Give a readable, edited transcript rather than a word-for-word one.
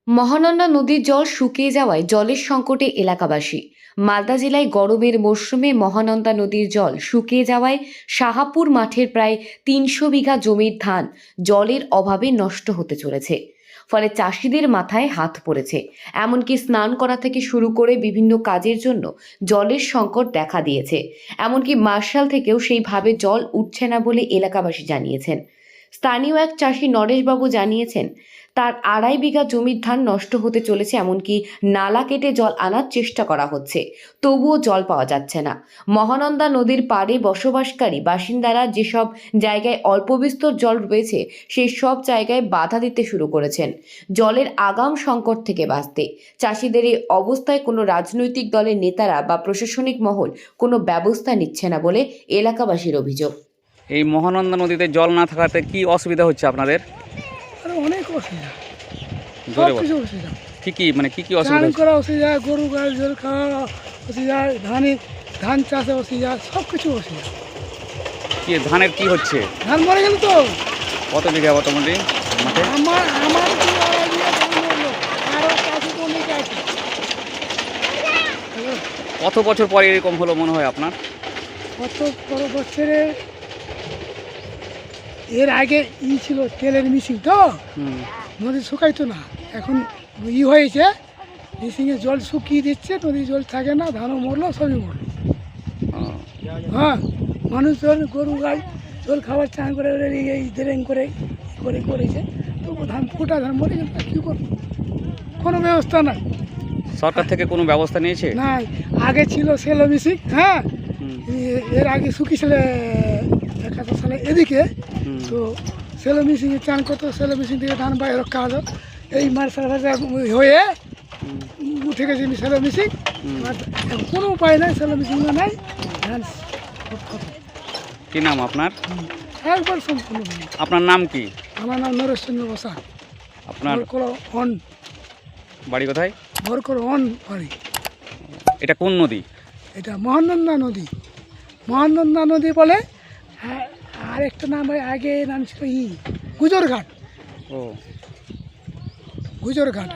মহানন্দা নদীর জল শুকিয়ে যাওয়ায় জলের সংকটে এলাকাবাসী। মালদা জেলায় গরমের মরশুমে মহানন্দা নদীর জল শুকিয়ে যাওয়ায় শাহাপুর মাঠের প্রায় ৩০০ বিঘা জমির ধান জলের অভাবে নষ্ট হতে চলেছে। ফলে চাষিদের মাথায় হাত পড়েছে। এমনকি স্নান করা থেকে শুরু করে বিভিন্ন কাজের জন্য জলের সংকট দেখা দিয়েছে। এমনকি মার্শাল থেকেও সেইভাবে জল উঠছে না বলে এলাকাবাসী জানিয়েছেন। স্থানীয় এক চাষি নরেশবাবু জানিয়েছেন, তার ২.৫ বিঘা জমির ধান নষ্ট হতে চলেছে। এমনকি নালা কেটে জল আনার চেষ্টা করা হচ্ছে, তবুও জল পাওয়া যাচ্ছে না। মহানন্দা নদীর পাড়ে বসবাসকারী বাসিন্দারা যেসব জায়গায় অল্প বিস্তর জল রয়েছে সেই সব জায়গায় বাধা দিতে শুরু করেছেন জলের আগাম সংকট থেকে বাঁচতে। চাষিদের এই অবস্থায় কোনো রাজনৈতিক দলের নেতারা বা প্রশাসনিক মহল কোনো ব্যবস্থা নিচ্ছে না বলে এলাকাবাসীর অভিযোগ। এই মহানন্দা নদীতে জল না থাকাতে কি অসুবিধা হচ্ছে আপনাদের? আরে অনেক অসুবিধা, জোরে সব বল। কিছু অসুবিধা। কি অসুবিধা স্নান হচ্ছে? করা অসুবিধা, গরু গায়ে জল খাওয়া অসুবিধা, ধান চাষে অসুবিধা, সব কিছু অসুবিধা। কি ধানের কি হচ্ছে? ধান মরে গেল তো। কত বিঘা মোটামুটি মাঠে? আমার আমার কি আড়াই বিঘা ধান মরলো, আরও চাষি তো অনেক আছে। কত বছর পরে এরকম হলো মনে হয় আপনার? কত বড় বছরে এর আগে ছিল তেলের মিশিং তো, হুম। নদী শুকাইতো না। এখন হয়েছে, মিশিংয়ে জল শুকিয়ে দিচ্ছে, নদীর জল থাকে না, ধানও মরলো, সবই মরলো। ও, হ্যাঁ, মানুষজন গরু গাই জল খাবার চান করে এই ড্রেন করে করেছে, তবু ধান ফোটা ধান মরে গেল, কী করবো? কোনো ব্যবস্থা নাই। সরকার থেকে কোনো ব্যবস্থা নিয়েছে? নাই, আগে ছিল সেলো মিশিং, হ্যাঁ, হুম, এর আগে শুকিয়েছিল ৭১ সালে এদিকে, হুম। তো সেলো মিশিংয়ে চান করতো, সেলো মিশিং থেকে ধান বাইরে রক্ষা হতো। এই মার্শাল ভাষা হয়ে উঠে গেছে সেলো মিশিং, কোনো উপায় নাই, সেলো মিশিংও নাই, ধান সব খতম। কি নাম আপনার? একবার সম্পূর্ণ ভুল। আপনার নাম কি? আমার নাম নরেশচন্দ্র বসাক। আপনার বাড়ি কোথায়? ভরকর বাড়ি। এটা কোন নদী? এটা মহানন্দা নদী। মহানন্দা নদী বলে, আর একটা নাম আগে নাম ছিল গুজরঘাট। ও, গুজরঘাট